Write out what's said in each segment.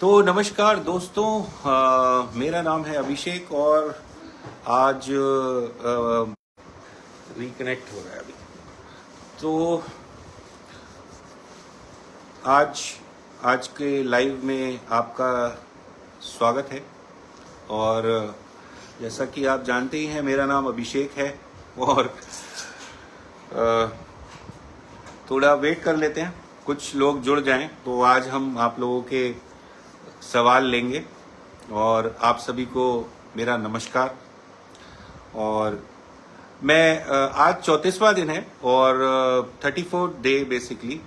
तो नमस्कार दोस्तों, मेरा नाम है अभिषेक और आज रिकनेक्ट हो रहा है अभी। तो आज आज के लाइव में आपका स्वागत है। और जैसा कि आप जानते ही हैं, मेरा नाम अभिषेक है और थोड़ा वेट कर लेते हैं, कुछ लोग जुड़ जाएं तो आज हम आप लोगों के सवाल लेंगे। और आप सभी को मेरा नमस्कार। और मैं आज 34वां दिन है और 34th डे बेसिकली,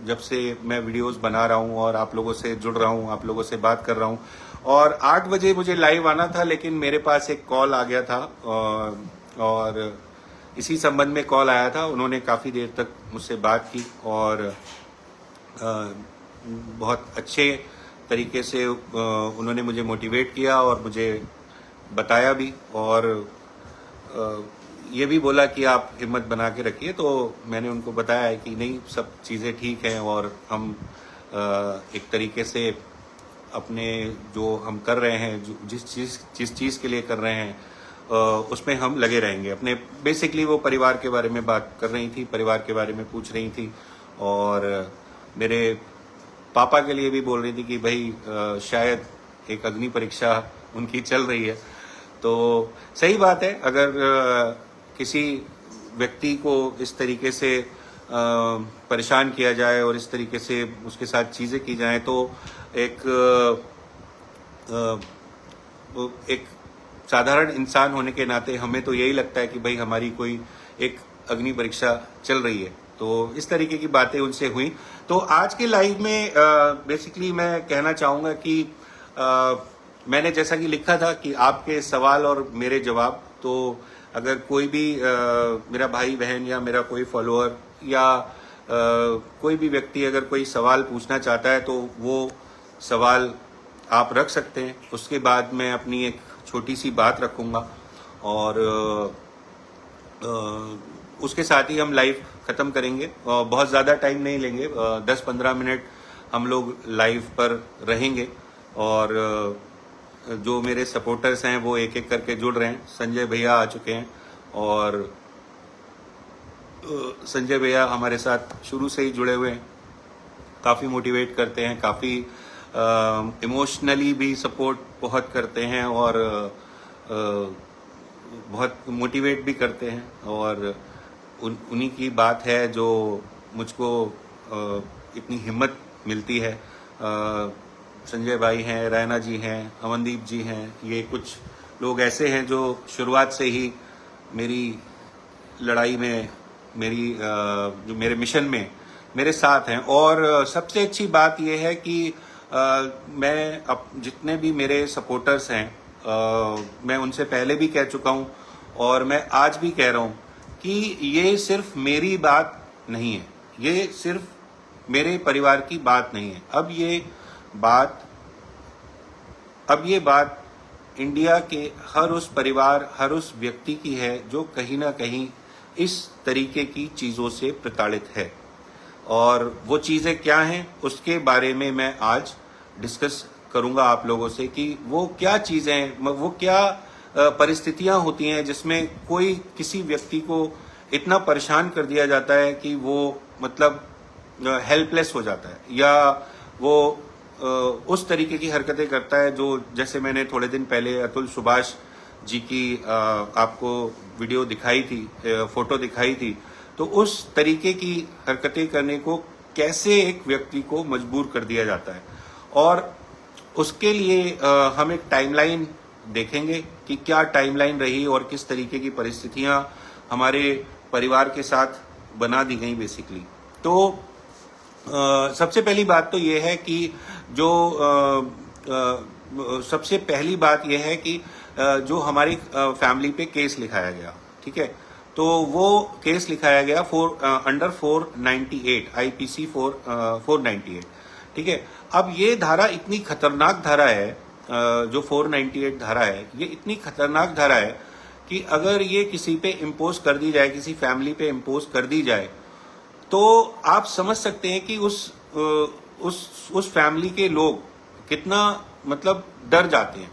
जब से मैं वीडियोस बना रहा हूं और आप लोगों से जुड़ रहा हूं, आप लोगों से बात कर रहा हूं। और 8 बजे मुझे लाइव आना था, लेकिन मेरे पास एक कॉल आ गया था और इसी संबंध में कॉल आया था। उन्होंने काफ़ी देर तक मुझसे बात की और बहुत अच्छे तरीके से उन्होंने मुझे मोटिवेट किया और मुझे बताया भी, और ये भी बोला कि आप हिम्मत बना के रखिए। तो मैंने उनको बताया है कि नहीं, सब चीज़ें ठीक हैं और हम एक तरीके से अपने जो हम कर रहे हैं, जिस चीज़ के लिए कर रहे हैं, उसमें हम लगे रहेंगे। अपने बेसिकली वो परिवार के बारे में बात कर रही थी, परिवार के बारे में पूछ रही थी और मेरे पापा के लिए भी बोल रही थी कि भाई शायद एक अग्नि परीक्षा उनकी चल रही है। तो सही बात है, अगर किसी व्यक्ति को इस तरीके से परेशान किया जाए और इस तरीके से उसके साथ चीज़ें की जाएं, तो एक साधारण इंसान होने के नाते हमें तो यही लगता है कि भाई हमारी कोई एक अग्नि परीक्षा चल रही है। तो इस तरीके की बातें उनसे हुई। तो आज के लाइव में बेसिकली मैं कहना चाहूँगा कि मैंने जैसा कि लिखा था कि आपके सवाल और मेरे जवाब। तो अगर कोई भी मेरा भाई बहन या मेरा कोई फॉलोअर या कोई भी व्यक्ति अगर कोई सवाल पूछना चाहता है, तो वो सवाल आप रख सकते हैं। उसके बाद मैं अपनी एक छोटी सी बात रखूँगा और उसके साथ ही हम लाइव ख़त्म करेंगे। बहुत ज़्यादा टाइम नहीं लेंगे, 10-15 मिनट हम लोग लाइव पर रहेंगे। और जो मेरे सपोर्टर्स हैं वो एक एक करके जुड़ रहे हैं। संजय भैया आ चुके हैं और संजय भैया हमारे साथ शुरू से ही जुड़े हुए हैं, काफ़ी मोटिवेट करते हैं, काफ़ी इमोशनली भी सपोर्ट बहुत करते हैं और बहुत मोटिवेट भी करते हैं। और उन्हीं की बात है जो मुझको इतनी हिम्मत मिलती है। संजय भाई हैं, रैना जी हैं, अमनदीप जी हैं, ये कुछ लोग ऐसे हैं जो शुरुआत से ही मेरी लड़ाई में, मेरी जो मेरे मिशन में मेरे साथ हैं। और सबसे अच्छी बात यह है कि मैं अब जितने भी मेरे सपोर्टर्स हैं, मैं उनसे पहले भी कह चुका हूं और मैं आज भी कह रहा हूं कि ये सिर्फ मेरी बात नहीं है, ये सिर्फ मेरे परिवार की बात नहीं है। अब ये बात इंडिया के हर उस परिवार, हर उस व्यक्ति की है जो कहीं ना कहीं इस तरीके की चीज़ों से प्रताड़ित है। और वो चीज़ें क्या हैं, उसके बारे में मैं आज डिस्कस करूंगा आप लोगों से कि वो क्या चीज़ें, वो क्या परिस्थितियां होती हैं जिसमें कोई किसी व्यक्ति को इतना परेशान कर दिया जाता है कि वो मतलब हेल्पलेस हो जाता है, या वो उस तरीके की हरकतें करता है जो, जैसे मैंने थोड़े दिन पहले अतुल सुभाष जी की आपको वीडियो दिखाई थी, फोटो दिखाई थी। तो उस तरीके की हरकतें करने को कैसे एक व्यक्ति को मजबूर कर दिया जाता है। और उसके लिए हम एक टाइमलाइन देखेंगे कि क्या टाइमलाइन रही और किस तरीके की परिस्थितियां हमारे परिवार के साथ बना दी गई बेसिकली। तो सबसे पहली बात तो ये है कि जो सबसे पहली बात यह है कि जो हमारी फैमिली पे केस लिखाया गया, ठीक है, तो वो केस लिखाया गया अंडर 498 आईपीसी 498, ठीक है। अब ये धारा इतनी खतरनाक धारा है, जो 498 धारा है, ये इतनी खतरनाक धारा है कि अगर ये किसी पे इम्पोज कर दी जाए, किसी फैमिली पे इम्पोज कर दी जाए, तो आप समझ सकते हैं कि उस फैमिली के लोग कितना मतलब डर जाते हैं,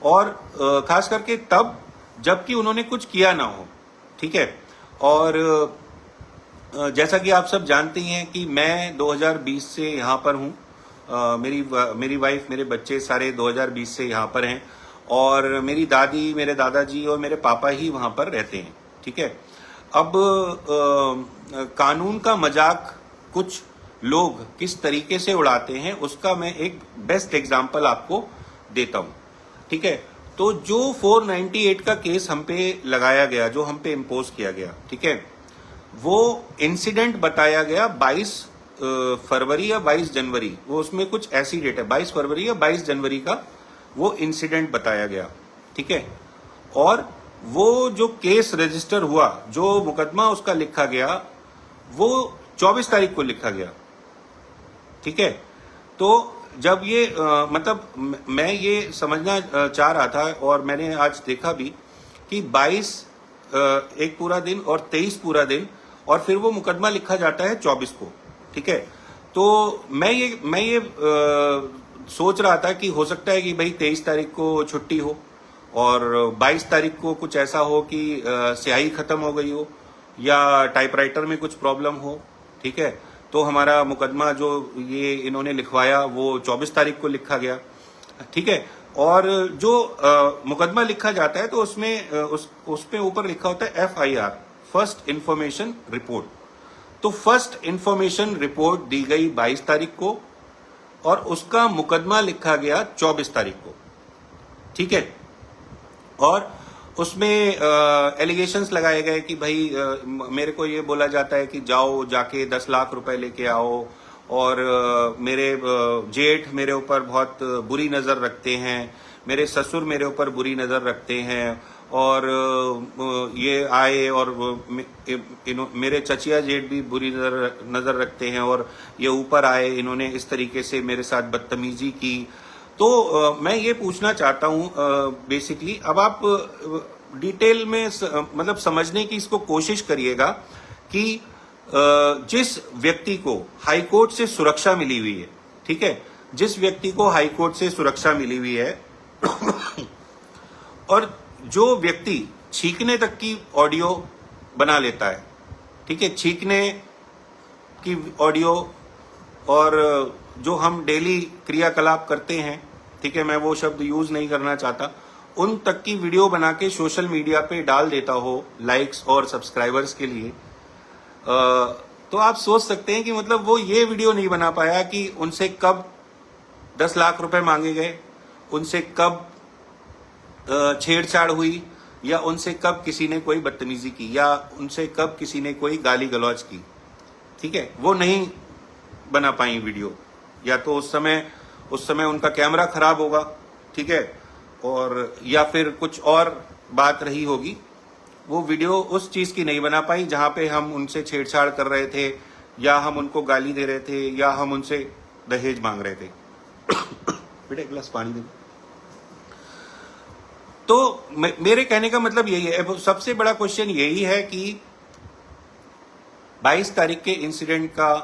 और खास करके तब जबकि उन्होंने कुछ किया ना हो। ठीक है, और जैसा कि आप सब जानते ही हैं कि मैं 2020 से यहाँ पर हूँ। मेरी वाइफ, मेरे बच्चे सारे 2020 से यहाँ पर हैं, और मेरी दादी, मेरे दादाजी और मेरे पापा ही वहाँ पर रहते हैं। ठीक है, अब कानून का मजाक कुछ लोग किस तरीके से उड़ाते हैं उसका मैं एक बेस्ट एग्जांपल आपको देता हूं। ठीक है, तो जो 498 का केस हम पे लगाया गया, जो हम पे इम्पोज किया गया, ठीक है, वो इंसिडेंट बताया गया 22 फरवरी या 22 जनवरी, वो उसमें कुछ ऐसी डेट है, 22 फरवरी या 22 जनवरी का वो इंसिडेंट बताया गया। ठीक है, और वो जो केस रजिस्टर हुआ, जो मुकदमा उसका लिखा गया, वो 24 तारीख को लिखा गया। ठीक है, तो जब ये मतलब मैं ये समझना चाह रहा था, और मैंने आज देखा भी कि 22 एक पूरा दिन और 23 पूरा दिन, और फिर वो मुकदमा लिखा जाता है 24 को। ठीक है, तो मैं ये सोच रहा था कि हो सकता है कि भाई 23 तारीख को छुट्टी हो और 22 तारीख को कुछ ऐसा हो कि स्याही खत्म हो गई हो या टाइपराइटर में कुछ प्रॉब्लम हो। ठीक है, तो हमारा मुकदमा जो ये इन्होंने लिखवाया वो 24 तारीख को लिखा गया। ठीक है, और जो मुकदमा लिखा जाता है तो उसमें उस पे ऊपर लिखा होता है FIR, फर्स्ट इंफॉर्मेशन रिपोर्ट। तो फर्स्ट इंफॉर्मेशन रिपोर्ट दी गई 22 तारीख को और उसका मुकदमा लिखा गया 24 तारीख को। ठीक है, और उसमें एलिगेशंस लगाए गए कि भाई मेरे को ये बोला जाता है कि जाओ जाके 10 लाख रुपए लेके आओ, और मेरे जेठ मेरे ऊपर बहुत बुरी नजर रखते हैं, मेरे ससुर मेरे ऊपर बुरी नजर रखते हैं, और ये आए और मेरे चचिया जेठ भी बुरी नजर रखते हैं, और ये ऊपर आए, इन्होंने इस तरीके से मेरे साथ बदतमीजी की। तो मैं ये पूछना चाहता हूं बेसिकली, अब आप डिटेल में मतलब समझने की इसको कोशिश करिएगा कि जिस व्यक्ति को हाई कोर्ट से सुरक्षा मिली हुई है, ठीक है, जिस व्यक्ति को हाई कोर्ट से सुरक्षा मिली हुई है और जो व्यक्ति छींकने तक की ऑडियो बना लेता है, ठीक है, छींकने की ऑडियो, और जो हम डेली क्रियाकलाप करते हैं, ठीक है, मैं वो शब्द यूज नहीं करना चाहता, उन तक की वीडियो बना के सोशल मीडिया पे डाल देता हो लाइक्स और सब्सक्राइबर्स के लिए, तो आप सोच सकते हैं कि मतलब वो ये वीडियो नहीं बना पाया कि उनसे कब 10 लाख रुपए मांगे गए, उनसे कब छेड़छाड़ हुई, या उनसे कब किसी ने कोई बदतमीजी की, या उनसे कब किसी ने कोई गाली गलौज की। ठीक है, वो नहीं बना पाई वीडियो, या तो उस समय उनका कैमरा खराब होगा, ठीक है, और या फिर कुछ और बात रही होगी, वो वीडियो उस चीज की नहीं बना पाई जहां पे हम उनसे छेड़छाड़ कर रहे थे, या हम उनको गाली दे रहे थे, या हम उनसे दहेज मांग रहे थे। बेटा एक गिलास पानी दे। तो मेरे कहने का मतलब यही है, सबसे बड़ा क्वेश्चन यही है कि 22 तारीख के इंसिडेंट का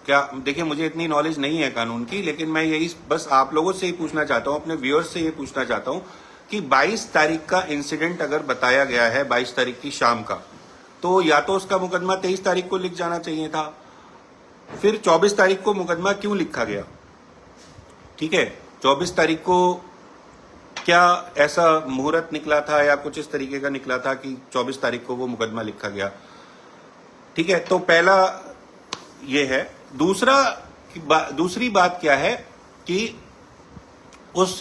क्या, देखिए मुझे इतनी नॉलेज नहीं है कानून की, लेकिन मैं यही बस आप लोगों से ही पूछना चाहता हूं, अपने व्यूअर्स से ये पूछना चाहता हूं कि 22 तारीख का इंसिडेंट अगर बताया गया है 22 तारीख की शाम का, तो या तो उसका मुकदमा 23 तारीख को लिख जाना चाहिए था, फिर 24 तारीख को मुकदमा क्यों लिखा गया? ठीक है, 24 तारीख को क्या ऐसा मुहूर्त निकला था या कुछ इस तरीके का निकला था कि 24 तारीख को वो मुकदमा लिखा गया? ठीक है, तो पहला ये है। दूसरी बात क्या है कि उस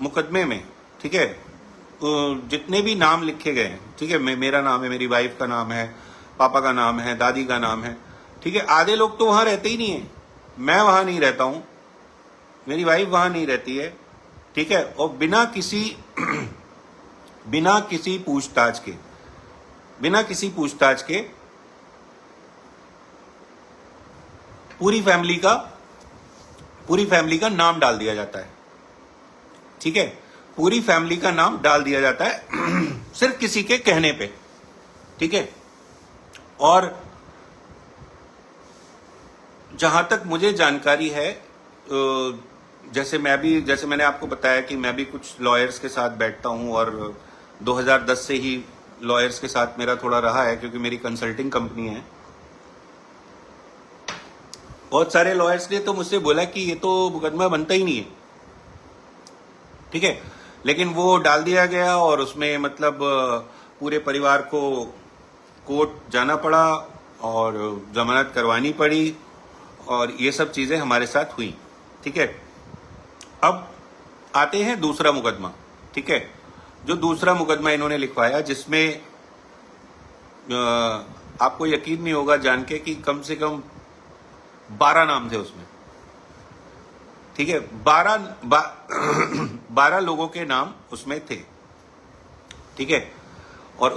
मुकदमे में, ठीक है, जितने भी नाम लिखे गए हैं, ठीक है, मेरा नाम है, मेरी वाइफ का नाम है, पापा का नाम है, दादी का नाम है, ठीक है, आधे लोग तो वहां रहते ही नहीं है, मैं वहां नहीं रहता हूं, मेरी वाइफ वहां नहीं रहती है, ठीक है, और बिना किसी पूछताछ के पूरी फैमिली का नाम डाल दिया जाता है। ठीक है, पूरी फैमिली का नाम डाल दिया जाता है सिर्फ किसी के कहने पे। ठीक है, और जहां तक मुझे जानकारी है जैसे मैंने आपको बताया कि मैं भी कुछ लॉयर्स के साथ बैठता हूं और 2010 से ही लॉयर्स के साथ मेरा थोड़ा रहा है, क्योंकि मेरी कंसल्टिंग कंपनी है। बहुत सारे लॉयर्स ने तो मुझसे बोला कि ये तो मुकदमा बनता ही नहीं है, ठीक है, लेकिन वो डाल दिया गया और उसमें मतलब पूरे परिवार को कोर्ट जाना पड़ा और जमानत करवानी पड़ी और ये सब चीजें हमारे साथ हुई, ठीक है। अब आते हैं दूसरा मुकदमा, ठीक है। जो दूसरा मुकदमा इन्होंने लिखवाया, जिसमें आपको यकीन नहीं होगा जान के कि कम से कम 12 नाम थे उसमें, ठीक है। 12 लोगों के नाम उसमें थे, ठीक है। और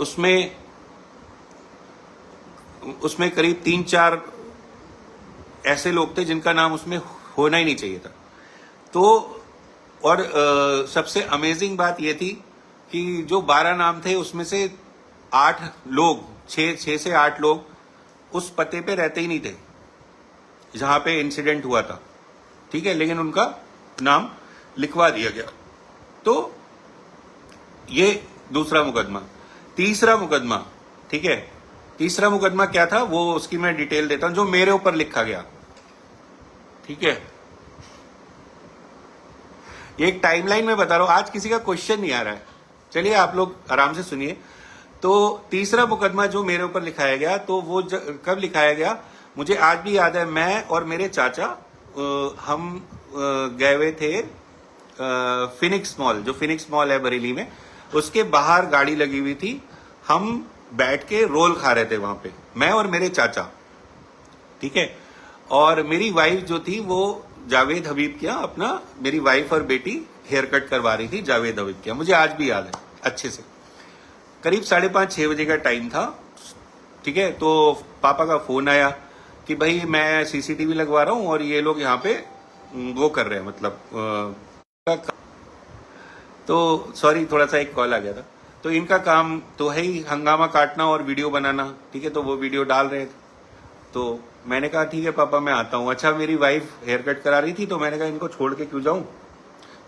उसमें करीब 3-4 ऐसे लोग थे जिनका नाम उसमें होना ही नहीं चाहिए था। तो और सबसे अमेजिंग बात यह थी कि जो 12 नाम थे उसमें से 8 लोग, 6 से 8 लोग उस पते पे रहते ही नहीं थे जहां पे इंसिडेंट हुआ था, ठीक है, लेकिन उनका नाम लिखवा दिया गया। तो ये दूसरा मुकदमा। तीसरा मुकदमा, ठीक है, तीसरा मुकदमा क्या था वो उसकी मैं डिटेल देता हूं, जो मेरे ऊपर लिखा गया, ठीक है। ये एक टाइमलाइन में बता रहा हूं, आज किसी का क्वेश्चन नहीं आ रहा है, चलिए आप लोग आराम से सुनिए। तो तीसरा मुकदमा जो मेरे ऊपर लिखाया गया, तो वो कब लिखाया गया मुझे आज भी याद है। मैं और मेरे चाचा हम गए हुए थे फिनिक्स मॉल, जो फिनिक्स मॉल है बरेली में, उसके बाहर गाड़ी लगी हुई थी। हम बैठ के रोल खा रहे थे वहां पे, मैं और मेरे चाचा, ठीक है। और मेरी वाइफ जो थी वो जावेद हबीब क्या अपना, मेरी वाइफ और बेटी हेयर कट करवा रही थी जावेद हबीब क्या, मुझे आज भी याद है अच्छे से। करीब 5:30-6 बजे का टाइम था, ठीक है। तो पापा का फोन आया कि भाई मैं सीसीटीवी लगवा रहा हूं और ये लोग यहाँ पे वो कर रहे हैं, मतलब तो सॉरी थोड़ा सा एक कॉल आ गया था। तो इनका काम तो है ही हंगामा काटना और वीडियो बनाना, ठीक है। तो वो वीडियो डाल रहे थे, तो मैंने कहा ठीक है पापा मैं आता हूँ। अच्छा, मेरी वाइफ हेयर कट करा रही थी, तो मैंने कहा इनको छोड़ के क्यों जाऊं,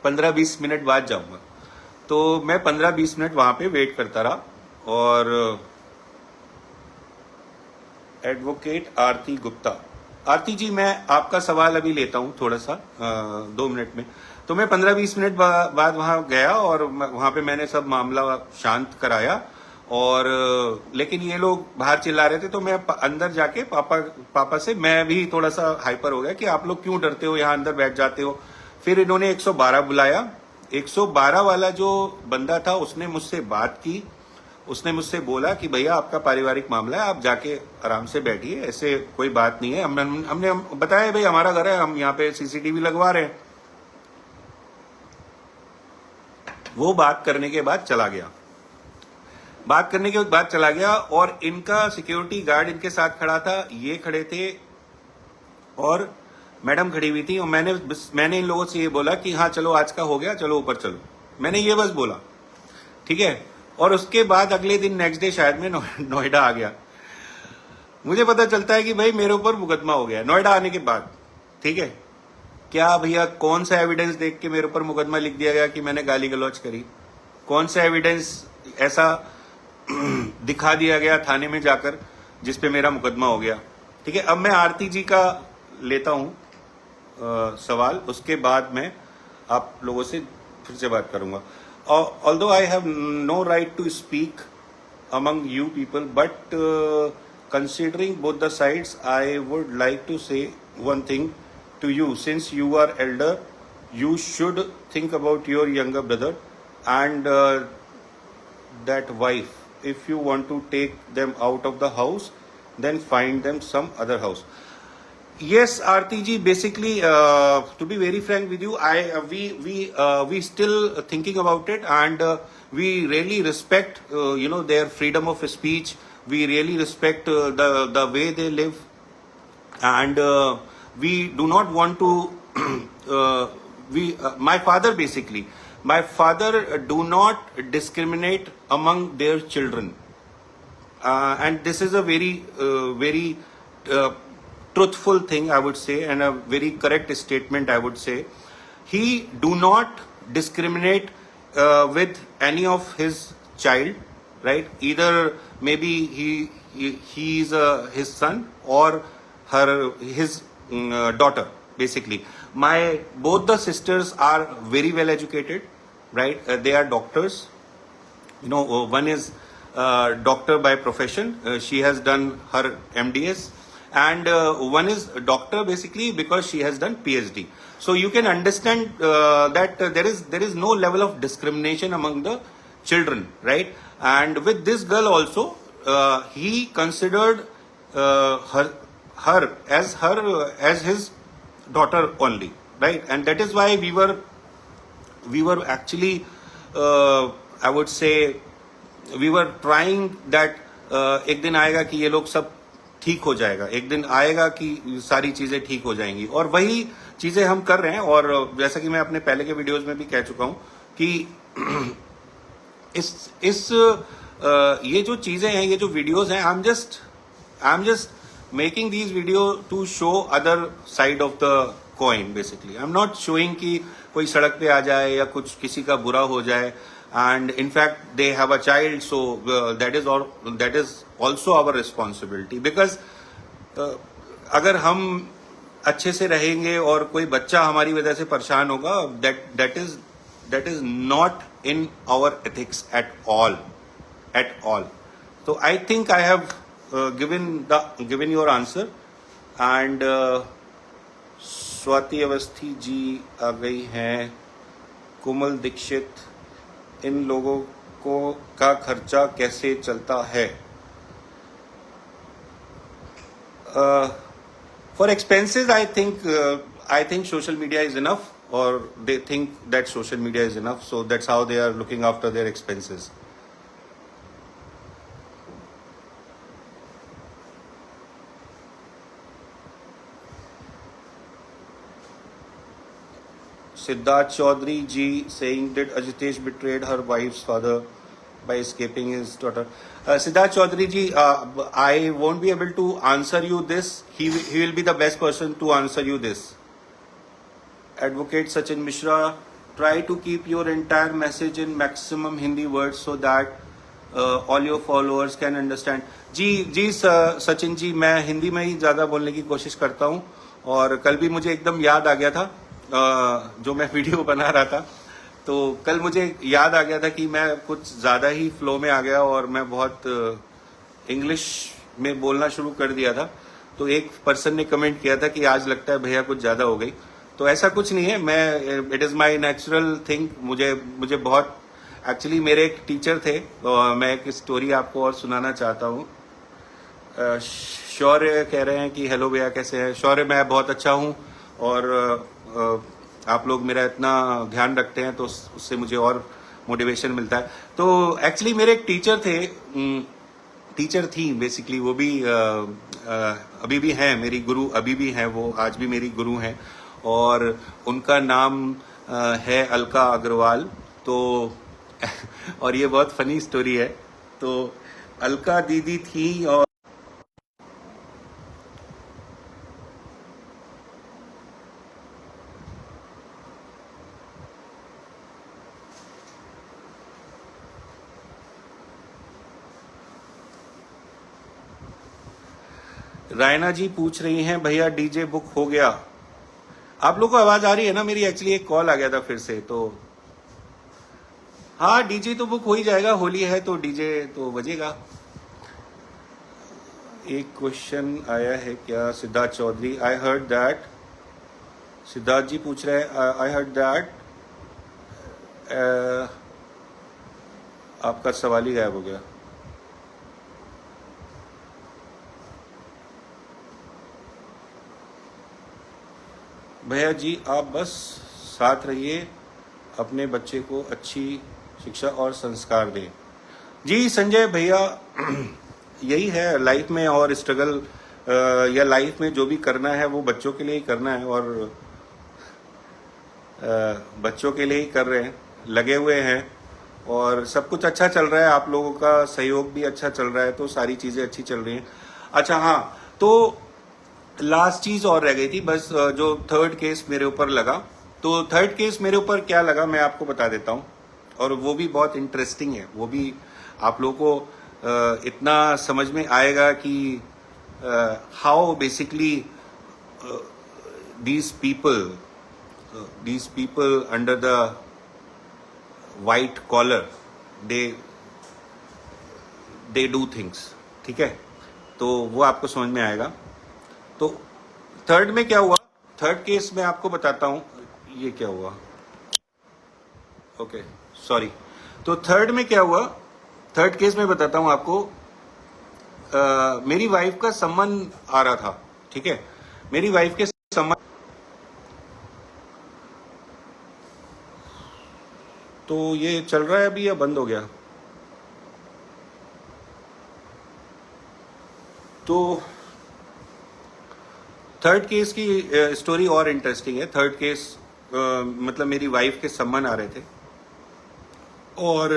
15-20 मिनट बाद जाऊंगा। तो मैं 15-20 मिनट वहां पे वेट करता रहा और एडवोकेट आरती गुप्ता, आरती जी मैं आपका सवाल अभी लेता हूं थोड़ा सा 2 मिनट में। तो मैं 15-20 मिनट बाद वहां गया और वहां पे मैंने सब मामला शांत कराया और लेकिन ये लोग बाहर चिल्ला रहे थे, तो मैं अंदर जाके पापा से मैं भी थोड़ा सा हाइपर हो गया कि आप लोग क्यों डरते हो, यहाँ अंदर बैठ जाते हो। फिर इन्होंने 112 बुलाया। 112 वाला जो बंदा था उसने मुझसे बात की, उसने मुझसे बोला कि भैया आपका पारिवारिक मामला है, आप जाके आराम से बैठिए, ऐसे कोई बात नहीं है। हमने बताया भाई हमारा घर है, हम यहाँ पे सीसीटीवी लगवा रहे हैं। वो बात करने के बाद चला गया और इनका सिक्योरिटी गार्ड इनके साथ खड़ा था, ये खड़े थे और मैडम खड़ी हुई थी। और मैंने इन लोगों से ये बोला कि हाँ चलो आज का हो गया, चलो ऊपर चलो, मैंने ये बस बोला, ठीक है। और उसके बाद अगले दिन नेक्स्ट डे शायद मैं नोएडा आ गया। मुझे पता चलता है कि भाई मेरे ऊपर मुकदमा हो गया नोएडा आने के बाद, ठीक है। क्या भैया कौन सा एविडेंस देख के मेरे ऊपर मुकदमा लिख दिया गया कि मैंने गाली गलौज करी, कौन सा एविडेंस ऐसा दिखा दिया गया थाने में जाकर जिसपे मेरा मुकदमा हो गया, ठीक है। अब मैं आरती जी का लेता हूं सवाल, उसके बाद मैं आप लोगों से फिर से बात करूंगा। Although I have no right to speak among you people, but considering both the sides, I would like to say one thing to you. Since you are elder, you should think about your younger brother and that wife. If you want to take them out of the house, then find them some other house. Yes, Aarti ji, basically, to be very frank with you, we still thinking about it, and we really respect, their freedom of speech. We really respect the way they live, and we do not want to. My father do not discriminate among their children, and this is a very truthful thing, I would say, and a very correct statement, I would say. He do not discriminate with any of his child, right? Either maybe he is his son or his daughter, basically. My both the sisters are very well educated, right? They are doctors. One is doctor by profession. She has done her MDS, and one is doctor basically because she has done PhD. So you can understand that there is no level of discrimination among the children, right? And with this girl also, he considered her as his daughter only, right? And that is why we were actually I would say we were trying that एक दिन आएगा कि ये लोग सब ठीक हो जाएगा, एक दिन आएगा कि सारी चीजें ठीक हो जाएंगी, और वही चीजें हम कर रहे हैं. और जैसा कि मैं अपने पहले के वीडियोस में भी कह चुका हूं कि इस ये जो चीजें हैं, ये जो वीडियोस हैं, I am just making these video to show other side of the coin. Basically I am not showing कि कोई सड़क पे आ जाए या कुछ किसी का बुरा हो जाए. And in fact they have a child, so that is also our responsibility, because अगर हम अच्छे से रहेंगे और कोई बच्चा हमारी वजह से परेशान होगा, that is not in our ethics at all. So I think I have given your answer. And Swati Awasthi ji आ गई हैं. कोमल दीक्षित, इन लोगों को का खर्चा कैसे चलता है? For expenses, I think social media is enough, or they think that social media is enough, so that's how they are looking after their expenses. Siddharth Chaudhary ji saying, did Ajitesh betrayed her wife's father by escaping his daughter? Siddharth Chaudhary ji, I won't be able to answer you this. He will be the best person to answer you this. Advocate Sachin Mishra, try to keep your entire message in maximum Hindi words so that all your followers can understand. जी सचिन जी, मैं हिंदी में ही ज़्यादा बोलने की कोशिश करता हूँ. और कल भी मुझे एकदम याद आ गया था जो मैं वीडियो बना रहा था, तो कल मुझे याद आ गया था कि मैं कुछ ज़्यादा ही फ्लो में आ गया और मैं बहुत इंग्लिश में बोलना शुरू कर दिया था. तो एक पर्सन ने कमेंट किया था कि आज लगता है भैया कुछ ज़्यादा हो गई. तो ऐसा कुछ नहीं है, मैं it is my natural thing. मुझे बहुत एक्चुअली मेरे एक टीचर थे, मैं एक स्टोरी आपको और सुनाना चाहता हूँ. शौर्य कह रहे हैं कि हेलो भैया कैसे हैं. शौर्य, मैं बहुत अच्छा हूँ और आप लोग मेरा इतना ध्यान रखते हैं तो उससे मुझे और मोटिवेशन मिलता है. तो एक्चुअली मेरे एक टीचर थी बेसिकली, वो भी अभी भी हैं मेरी गुरु, अभी भी हैं वो, आज भी मेरी गुरु हैं, और उनका नाम है अलका अग्रवाल. तो और ये बहुत फनी स्टोरी है. तो अलका दीदी थी और रायना जी पूछ रही हैं भैया डीजे बुक हो गया. आप लोगों को आवाज आ रही है ना मेरी? एक्चुअली एक कॉल आ गया था फिर से. तो हाँ, डीजे तो बुक हो ही जाएगा, होली है तो डीजे तो बजेगा. एक क्वेश्चन आया है क्या? Siddharth Chaudhary, I heard that, Siddharth ji पूछ रहे हैं, आई हर्ड दैट आपका सवाल ही गायब हो गया. भैया जी आप बस साथ रहिए, अपने बच्चे को अच्छी शिक्षा और संस्कार दें. जी संजय भैया, यही है लाइफ में, और स्ट्रगल या लाइफ में जो भी करना है वो बच्चों के लिए ही करना है, और बच्चों के लिए ही कर रहे हैं, लगे हुए हैं, और सब कुछ अच्छा चल रहा है. आप लोगों का सहयोग भी अच्छा चल रहा है, तो सारी चीज़ें अच्छी चल रही हैं. अच्छा हाँ, तो लास्ट चीज और रह गई थी बस, जो थर्ड केस मेरे ऊपर लगा। तो थर्ड केस मेरे ऊपर क्या लगा मैं आपको बता देता हूँ, और वो भी बहुत इंटरेस्टिंग है। वो भी आप लोगों को इतना समझ में आएगा कि how basically these people under the white collar they do things। ठीक है, तो वो आपको समझ में आएगा। तो थर्ड में क्या हुआ, थर्ड केस में आपको बताता हूं ये क्या हुआ। ओके सॉरी, तो थर्ड में क्या हुआ, थर्ड केस में बताता हूं आपको। मेरी वाइफ का सम्मन आ रहा था। ठीक है, मेरी वाइफ के सम्मन, तो ये चल रहा है अभी या बंद हो गया? तो थर्ड केस की स्टोरी और इंटरेस्टिंग है। थर्ड केस मतलब मेरी वाइफ के सम्मन आ रहे थे, और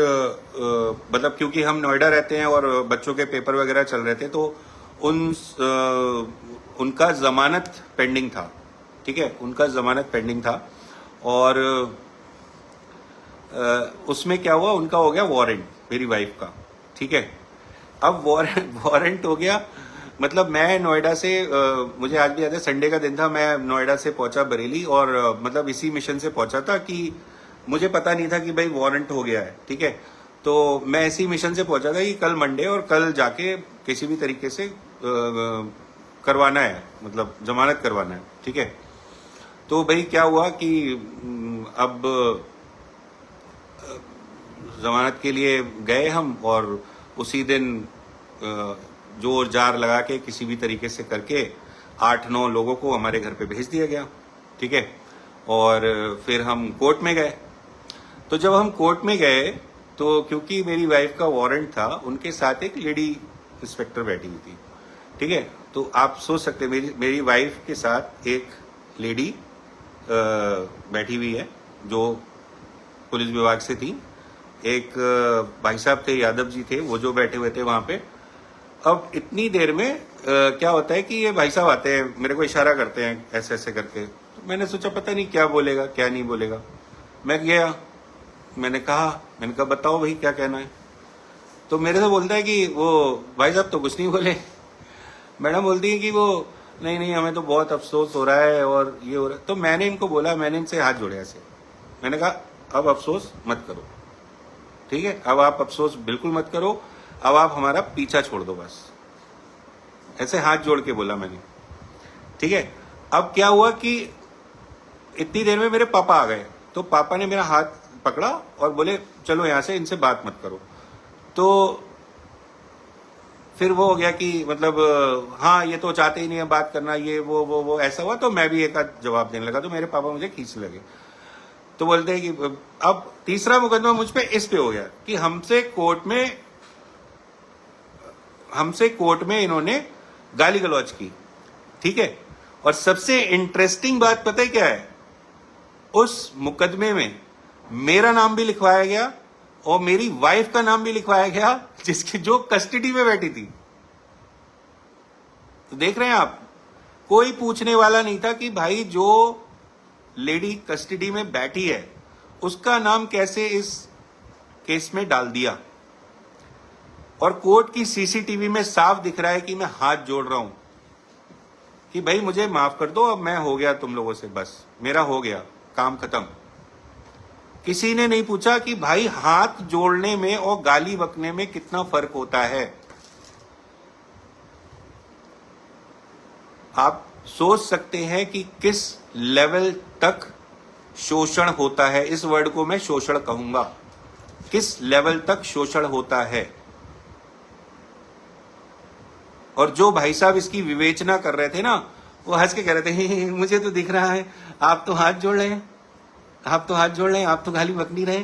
मतलब क्योंकि हम नोएडा रहते हैं और बच्चों के पेपर वगैरह चल रहे थे, तो उनका जमानत पेंडिंग था। ठीक है, उनका जमानत पेंडिंग था, और उसमें क्या हुआ, उनका हो गया वारंट, मेरी वाइफ का। ठीक है, अब वारंट हो गया। मतलब मैं नोएडा से मुझे आज भी याद है, संडे का दिन था, मैं नोएडा से पहुंचा बरेली, और मतलब इसी मिशन से पहुंचा था कि मुझे पता नहीं था कि भाई वारंट हो गया है। ठीक है, तो मैं इसी मिशन से पहुंचा था कि कल मंडे, और कल जाके किसी भी तरीके से करवाना है, मतलब जमानत करवाना है। ठीक है, तो भाई क्या हुआ कि अब जमानत के लिए गए हम, और उसी दिन जोर जार लगा के किसी भी तरीके से करके 8-9 लोगों को हमारे घर पे भेज दिया गया। ठीक है, और फिर हम कोर्ट में गए। तो जब हम कोर्ट में गए, तो क्योंकि मेरी वाइफ का वारंट था, उनके साथ एक लेडी इंस्पेक्टर बैठी हुई थी। ठीक है, तो आप सोच सकते हैं मेरी वाइफ के साथ एक लेडी बैठी हुई है जो पुलिस विभाग से थी। एक भाई साहब थे, यादव जी थे, वो जो बैठे हुए थे वहां पे। अब इतनी देर में क्या होता है कि ये भाई साहब आते हैं, मेरे को इशारा करते हैं ऐसे ऐसे करके। तो मैंने सोचा पता नहीं क्या बोलेगा क्या नहीं बोलेगा। मैं गया, मैंने कहा बताओ भाई क्या कहना है। तो मेरे से बोलता है कि वो भाई साहब तो कुछ नहीं बोले। मैडम बोलती है कि वो नहीं नहीं, हमें तो बहुत अफसोस हो रहा है और ये हो रहा है। तो मैंने इनको बोला, मैंने इनसे हाथ जोड़े ऐसे, मैंने कहा अब अफसोस मत करो। ठीक है, अब आप अफसोस बिल्कुल मत करो, अब आप हमारा पीछा छोड़ दो बस। ऐसे हाथ जोड़ के बोला मैंने। ठीक है, अब क्या हुआ कि इतनी देर में मेरे पापा आ गए। तो पापा ने मेरा हाथ पकड़ा और बोले चलो यहां से, इनसे बात मत करो। तो फिर वो हो गया कि मतलब हाँ ये तो चाहते ही नहीं है बात करना, ये वो ऐसा हुआ। तो मैं भी एक आध जवाब देने लगा, तो मेरे पापा मुझे खींचने लगे। तो बोलते हैं कि अब तीसरा मुकदमा मुझ पे इस पे हो गया कि हमसे कोर्ट में इन्होंने गाली गलौज की। ठीक है, और सबसे इंटरेस्टिंग बात पता है क्या है, उस मुकदमे में मेरा नाम भी लिखवाया गया और मेरी वाइफ का नाम भी लिखवाया गया, जिसकी जो कस्टडी में बैठी थी। तो देख रहे हैं आप, कोई पूछने वाला नहीं था कि भाई जो लेडी कस्टडी में बैठी है उसका नाम कैसे इस केस में डाल दिया। और कोर्ट की सीसीटीवी में साफ दिख रहा है कि मैं हाथ जोड़ रहा हूं कि भाई मुझे माफ कर दो, अब मैं हो गया तुम लोगों से, बस मेरा हो गया, काम खत्म। किसी ने नहीं पूछा कि भाई हाथ जोड़ने में और गाली बकने में कितना फर्क होता है। आप सोच सकते हैं कि किस लेवल तक शोषण होता है। इस वर्ड को मैं शोषण कहूंगा, किस लेवल तक शोषण होता है। और जो भाई साहब इसकी विवेचना कर रहे थे ना, वो हंस के कह रहे थे मुझे तो दिख रहा है आप तो हाथ जोड़ रहे हैं, आप तो हाथ जोड़ रहे हैं, आप तो गाली बक नहीं रहे।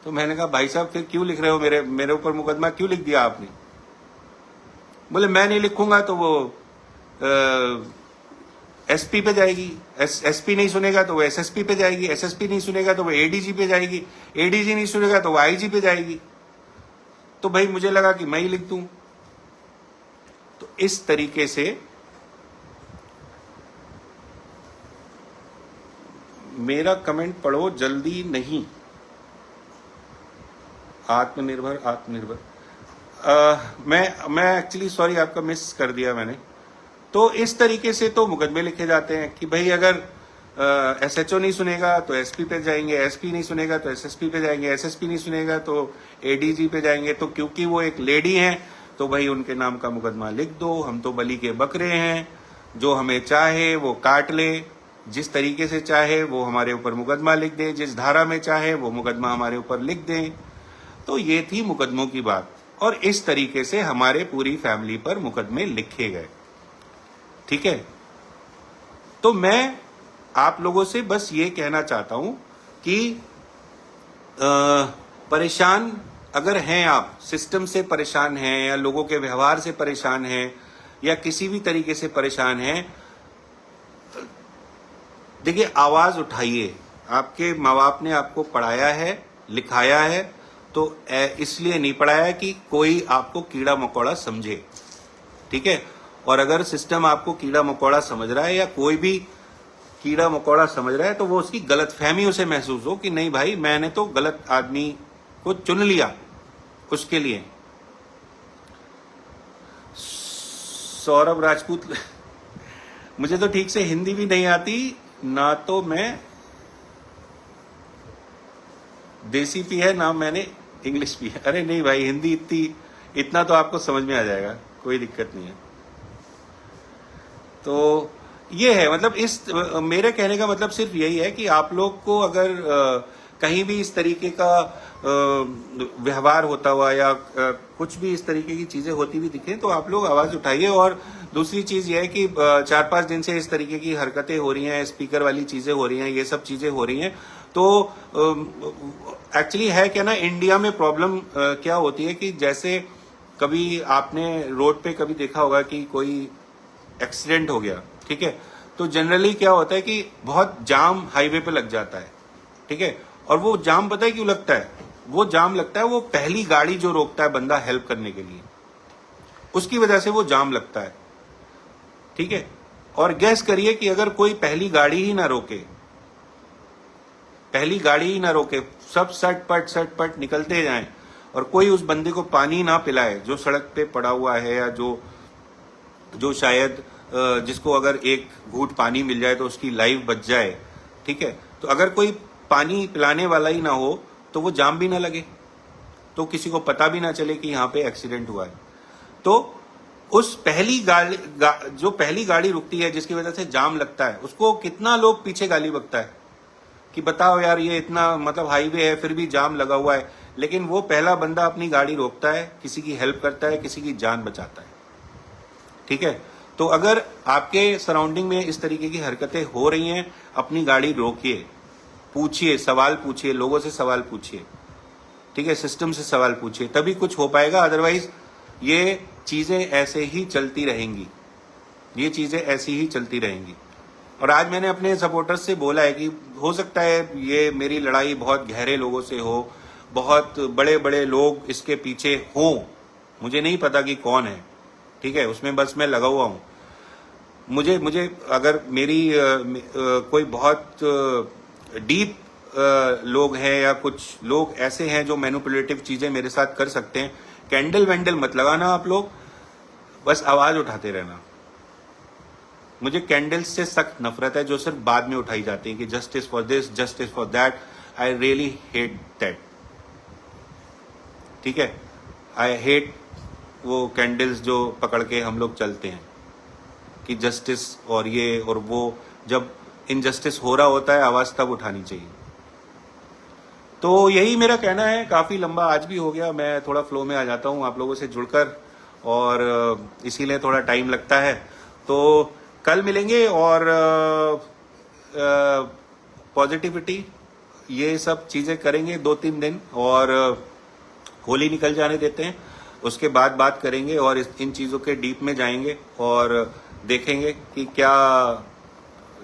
तो मैंने कहा भाई साहब फिर क्यों लिख रहे हो, मेरे ऊपर मुकदमा क्यों लिख दिया आपने। बोले मैं नहीं लिखूंगा तो वो एसपी पे जाएगी, एसपी नहीं सुनेगा तो वो एसएसपी पे जाएगी, एसएसपी नहीं सुनेगा तो वो एडीजी पे जाएगी, एडीजी नहीं सुनेगा तो वो आईजी पे जाएगी। तो भाई मुझे लगा कि मैं ही लिख दूं। तो इस तरीके से मेरा कमेंट पढ़ो जल्दी नहीं। आत्मनिर्भर आत्मनिर्भर मैं एक्चुअली सॉरी, आपका मिस कर दिया मैंने। तो इस तरीके से तो मुकदमे लिखे जाते हैं कि भाई अगर एसएचओ नहीं सुनेगा तो एसपी पे जाएंगे, एसपी नहीं सुनेगा तो एसएसपी पे जाएंगे, एसएसपी नहीं सुनेगा तो एडीजी पे जाएंगे। तो क्योंकि वो एक लेडी हैं तो भाई उनके नाम का मुकदमा लिख दो। हम तो बलि के बकरे हैं, जो हमें चाहे वो काट ले, जिस तरीके से चाहे वो हमारे ऊपर मुकदमा लिख दे, जिस धारा में चाहे वो मुकदमा हमारे ऊपर लिख दें। तो ये थी मुकदमों की बात, और इस तरीके से हमारे पूरी फैमिली पर मुकदमे लिखे गए। ठीक है, तो मैं आप लोगों से बस ये कहना चाहता हूं कि परेशान अगर हैं आप, सिस्टम से परेशान हैं या लोगों के व्यवहार से परेशान हैं या किसी भी तरीके से परेशान हैं, देखिए आवाज उठाइए। आपके माँ बाप ने आपको पढ़ाया है, लिखाया है, तो इसलिए नहीं पढ़ाया कि कोई आपको कीड़ा मकोड़ा समझे। ठीक है, और अगर सिस्टम आपको कीड़ा मकोड़ा समझ रहा है या कोई भी कीड़ा मकोड़ा समझ रहा है तो वो उसकी गलतफहमी उसे महसूस हो कि नहीं भाई मैंने तो गलत आदमी को चुन लिया उसके लिए। सौरभ राजपूत मुझे तो ठीक से हिंदी भी नहीं आती, ना तो मैं देसी भी है ना मैंने इंग्लिश भी है। अरे नहीं भाई, हिंदी इतना तो आपको समझ में आ जाएगा, कोई दिक्कत नहीं है। तो ये है, मतलब इस मेरे कहने का मतलब सिर्फ यही है कि आप लोग को अगर कहीं भी इस तरीके का व्यवहार होता हुआ या कुछ भी इस तरीके की चीजें होती हुई दिखे तो आप लोग आवाज उठाइए। और दूसरी चीज ये है कि 4-5 दिन से इस तरीके की हरकतें हो रही हैं, स्पीकर वाली चीजें हो रही हैं, ये सब चीजें हो रही हैं। तो एक्चुअली है क्या ना, इंडिया में प्रॉब्लम क्या होती है कि जैसे कभी आपने रोड पे कभी देखा होगा कि कोई एक्सीडेंट हो गया, ठीक है, तो जनरली क्या होता है कि बहुत जाम हाईवे पे लग जाता है। ठीक है, और वो जाम पता है क्यों लगता है? वो जाम लगता है वो पहली गाड़ी जो रोकता है बंदा हेल्प करने के लिए, उसकी वजह से वो जाम लगता है। ठीक है, और गैस करिए कि अगर कोई पहली गाड़ी ही ना रोके, सब सटपट निकलते जाएं और कोई उस बंदे को पानी ना पिलाए जो सड़क पे पड़ा हुआ है, या जो शायद जिसको अगर एक घूंट पानी मिल जाए तो उसकी लाइफ बच जाए। ठीक है, तो अगर कोई पानी पिलाने वाला ही ना हो तो वो जाम भी ना लगे, तो किसी को पता भी ना चले कि यहाँ पे एक्सीडेंट हुआ है। तो उस जो पहली गाड़ी रुकती है जिसकी वजह से जाम लगता है, उसको कितना लोग पीछे गाली बकता है कि बताओ यार ये इतना मतलब हाईवे है फिर भी जाम लगा हुआ है। लेकिन वो पहला बंदा अपनी गाड़ी रोकता है, किसी की हेल्प करता है, किसी की जान बचाता है। ठीक है, तो अगर आपके सराउंडिंग में इस तरीके की हरकतें हो रही हैं, अपनी गाड़ी रोकिए, पूछिए, सवाल पूछिए, लोगों से सवाल पूछिए। ठीक है, सिस्टम से सवाल पूछिए, तभी कुछ हो पाएगा। अदरवाइज ये चीजें ऐसे ही चलती रहेंगी, और आज मैंने अपने सपोर्टर्स से बोला है कि हो सकता है ये मेरी लड़ाई बहुत गहरे लोगों से हो, बहुत बड़े बड़े लोग इसके पीछे हों, मुझे नहीं पता कि कौन है। ठीक है, उसमें बस मैं लगा हुआ हूं। मुझे अगर मेरी कोई बहुत डीप लोग हैं या कुछ लोग ऐसे हैं जो मैनिपुलेटिव चीजें मेरे साथ कर सकते हैं, कैंडल वैंडल मत लगाना आप लोग, बस आवाज उठाते रहना। मुझे कैंडल्स से सख्त नफरत है जो सिर्फ बाद में उठाई जाती है कि justice for this, justice for that. I really hate that. ठीक है, आई हेट वो कैंडल्स जो पकड़ के हम लोग चलते हैं कि जस्टिस और ये और वो। जब इनजस्टिस हो रहा होता है आवाज तब उठानी चाहिए। तो यही मेरा कहना है। काफी लंबा आज भी हो गया, मैं थोड़ा फ्लो में आ जाता हूँ आप लोगों से जुड़कर, और इसीलिए थोड़ा टाइम लगता है। तो कल मिलेंगे और पॉजिटिविटी ये सब चीजें करेंगे 2-3 दिन, और होली निकल जाने देते हैं, उसके बाद बात करेंगे और इन चीजों के डीप में जाएंगे और देखेंगे कि क्या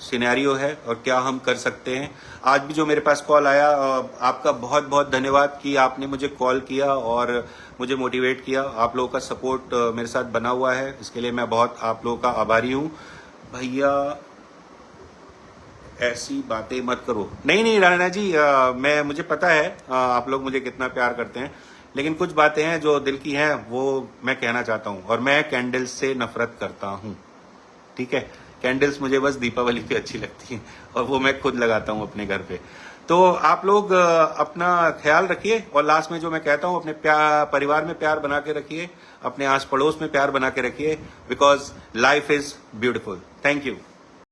सिनेरियो है और क्या हम कर सकते हैं। आज भी जो मेरे पास कॉल आया, आपका बहुत बहुत धन्यवाद कि आपने मुझे कॉल किया और मुझे मोटिवेट किया। आप लोगों का सपोर्ट मेरे साथ बना हुआ है, इसके लिए मैं बहुत आप लोगों का आभारी हूँ। भैया ऐसी बातें मत करो। नहीं राणा जी, मुझे पता है आप लोग मुझे कितना प्यार करते हैं, लेकिन कुछ बातें हैं जो दिल की हैं वो मैं कहना चाहता हूं। और मैं कैंडल्स से नफरत करता हूं, ठीक है। कैंडल्स मुझे बस दीपावली पे अच्छी लगती हैं और वो मैं खुद लगाता हूं अपने घर पे। तो आप लोग अपना ख्याल रखिए, और लास्ट में जो मैं कहता हूं, अपने परिवार में प्यार बना के रखिए, अपने आस पड़ोस में प्यार बना के रखिए, because life is beautiful. Thank you.